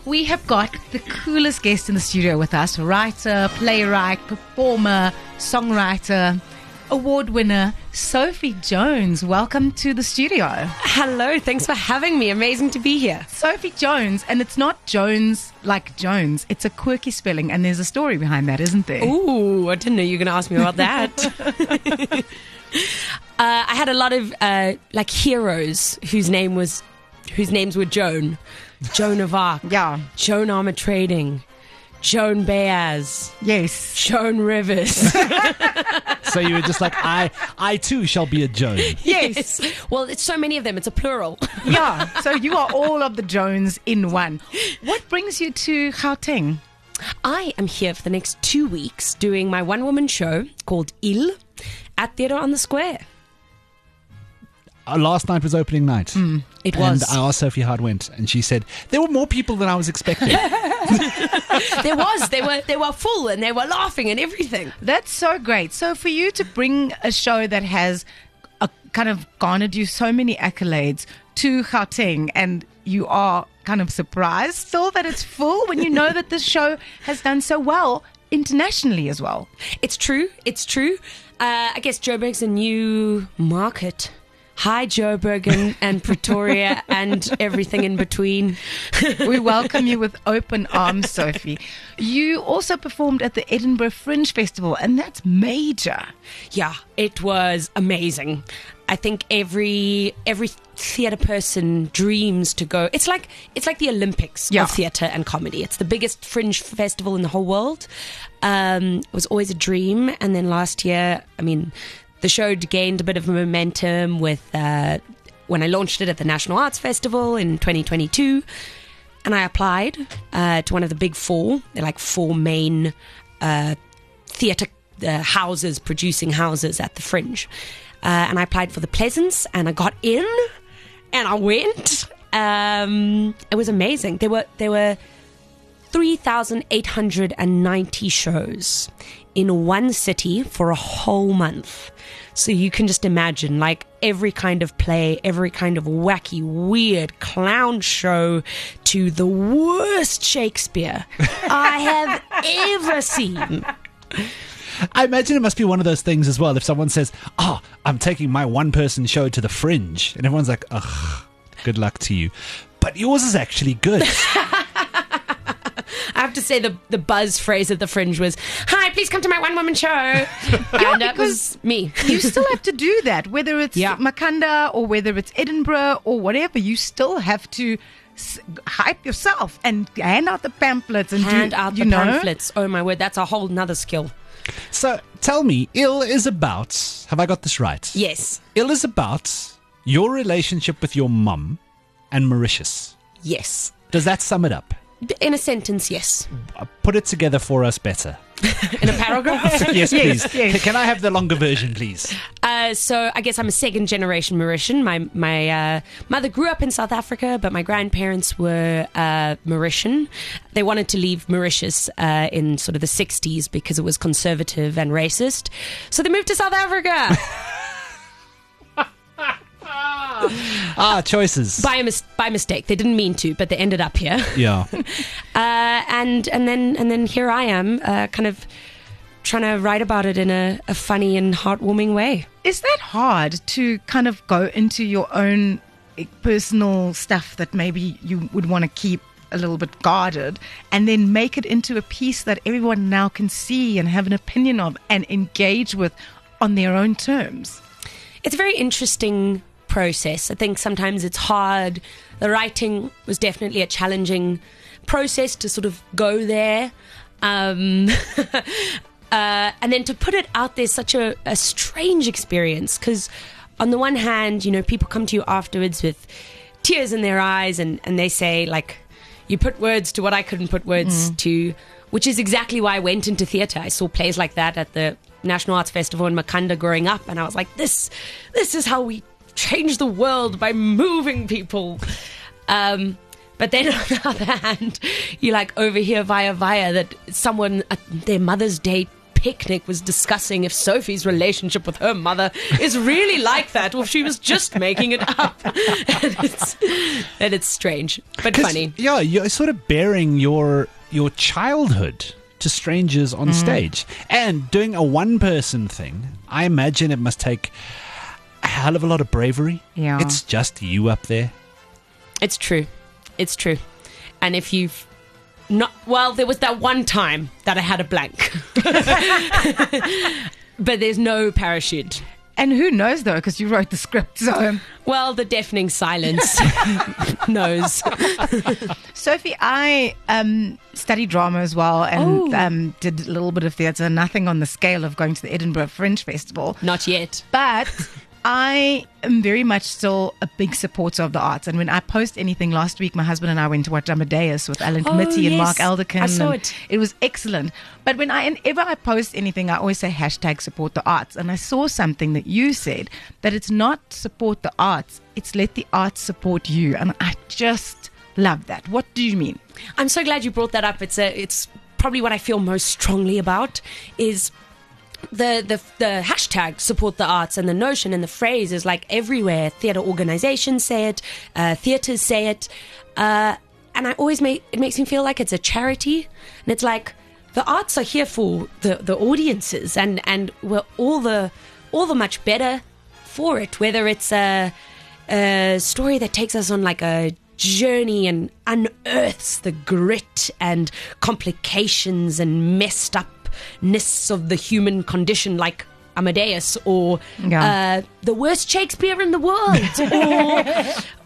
We have got the coolest guest in the studio with us. Writer, playwright, performer, songwriter, award winner, Sophie Joans. Welcome to the studio. Hello, thanks for having me. Amazing to be here. Sophie Joans, and it's not Jones like Jones. It's a quirky spelling, and there's a story behind that, isn't there? Ooh, I didn't know you were going to ask me about that. I had a lot of heroes whose names were Joan. Joan of Arc. Yeah. Joan Armour Trading. Joan Baez. Yes. Joan Rivers. So you were just like, I too shall be a Joan. Yes. Well, it's so many of them. It's a plural. Yeah. So you are all of the Joans in one. What brings you to Gauteng? I am here for the next 2 weeks doing my one-woman show called Il at Theatre on the Square. Last night was opening night. It was. And I asked Sophie how it went, and she said, there were more people than I was expecting. There was. They were full and they were laughing and everything. That's so great. So for you to bring a show that has kind of garnered you so many accolades to Gauteng, and you are kind of surprised still that it's full when you know that this show has done so well internationally as well. It's true. I guess Joburg's a new market. Hi, Joburg and Pretoria and everything in between. We welcome you with open arms, Sophie. You also performed at the Edinburgh Fringe Festival, and that's major. Yeah, it was amazing. I think every theatre person dreams to go. It's like the Olympics of theatre and comedy. It's the biggest fringe festival in the whole world. It was always a dream, and then last year, the show gained a bit of momentum with when I launched it at the National Arts Festival in 2022, and I applied to one of the big four. They're like four main theatre houses, producing houses at the Fringe, and I applied for the Pleasance, and I got in, and I went. It was amazing. There were 3,890 shows in one city for a whole month. So you can just imagine, like, every kind of play, every kind of wacky, weird clown show to the worst Shakespeare I have ever seen. I imagine it must be one of those things as well. If someone says, I'm taking my one-person show to the Fringe, and everyone's like, ugh, good luck to you. But yours is actually good. I have to say the buzz phrase at the Fringe was, "Hi, please come to my one-woman show." And that was me. You still have to do that, whether it's Makanda or whether it's Edinburgh or whatever. You still have to hype yourself and hand out the pamphlets and pamphlets. Oh my word, that's a whole nother skill. So tell me, Il is about, have I got this right? Yes. Il is about your relationship with your mum and Mauritius. Yes. Does that sum it up? In a sentence, yes. Put it together for us better. In a paragraph? Yes, please. Yes. Can I have the longer version, please? So I guess I'm a second generation Mauritian. My mother grew up in South Africa, but my grandparents were Mauritian. They wanted to leave Mauritius in sort of the 60s because it was conservative and racist. So they moved to South Africa. Choices. By mistake. They didn't mean to, but they ended up here. Yeah. And then here I am, kind of trying to write about it in a funny and heartwarming way. Is that hard to kind of go into your own personal stuff that maybe you would want to keep a little bit guarded and then make it into a piece that everyone now can see and have an opinion of and engage with on their own terms? It's a very interesting process. I think sometimes it's hard. The writing was definitely a challenging process to sort of go there. And then to put it out there, such a strange experience, because on the one hand, people come to you afterwards with tears in their eyes and they say, like, you put words to what I couldn't put words to, which is exactly why I went into theatre. I saw plays like that at the National Arts Festival in Makanda growing up, and I was like, this is how we change the world, by moving people. But then on the other hand, you like overhear via that someone at their Mother's Day picnic was discussing if Sophie's relationship with her mother is really like that, or if she was just making it up. and it's strange, but funny. Yeah, you're sort of bearing your childhood to strangers on stage. And doing a one-person thing, I imagine it must take a hell of a lot of bravery. Yeah. It's just you up there. It's true. It's true. And if you've not... Well, there was that one time that I had a blank. But there's no parachute. And who knows, though, because you wrote the script. So, well, the deafening silence knows. Sophie, I studied drama as well and did a little bit of theatre. Nothing on the scale of going to the Edinburgh Fringe Festival. Not yet. But I am very much still a big supporter of the arts. And when I post anything, last week my husband and I went to watch Amadeus with Alan Committee and Mark Elderkin. I saw it. It was excellent. But whenever I post anything, I always say hashtag support the arts. And I saw something that you said, that it's not support the arts, it's let the arts support you. And I just love that. What do you mean? I'm so glad you brought that up. It's probably what I feel most strongly about is the hashtag support the arts, and the notion and the phrase is like everywhere. Theatre organizations say it, theatres say it, and I always it makes me feel like it's a charity, and it's like the arts are here for the audiences, and we're all the much better for it. Whether it's a story that takes us on like a journey and unearths the grit and complications and messed upness of the human condition, like Amadeus, or the worst Shakespeare in the world,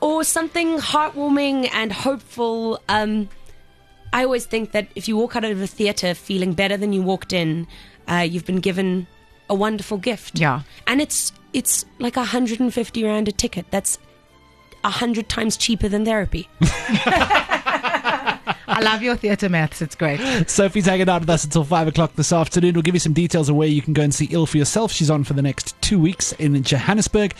or something heartwarming and hopeful. I always think that if you walk out of a theatre feeling better than you walked in, you've been given a wonderful gift. Yeah, and it's like 150 rand a ticket. That's 100 times cheaper than therapy. I love your theatre maths. It's great. Sophie's hanging out with us until 5 o'clock this afternoon. We'll give you some details of where you can go and see Ill for yourself. She's on for the next 2 weeks in Johannesburg.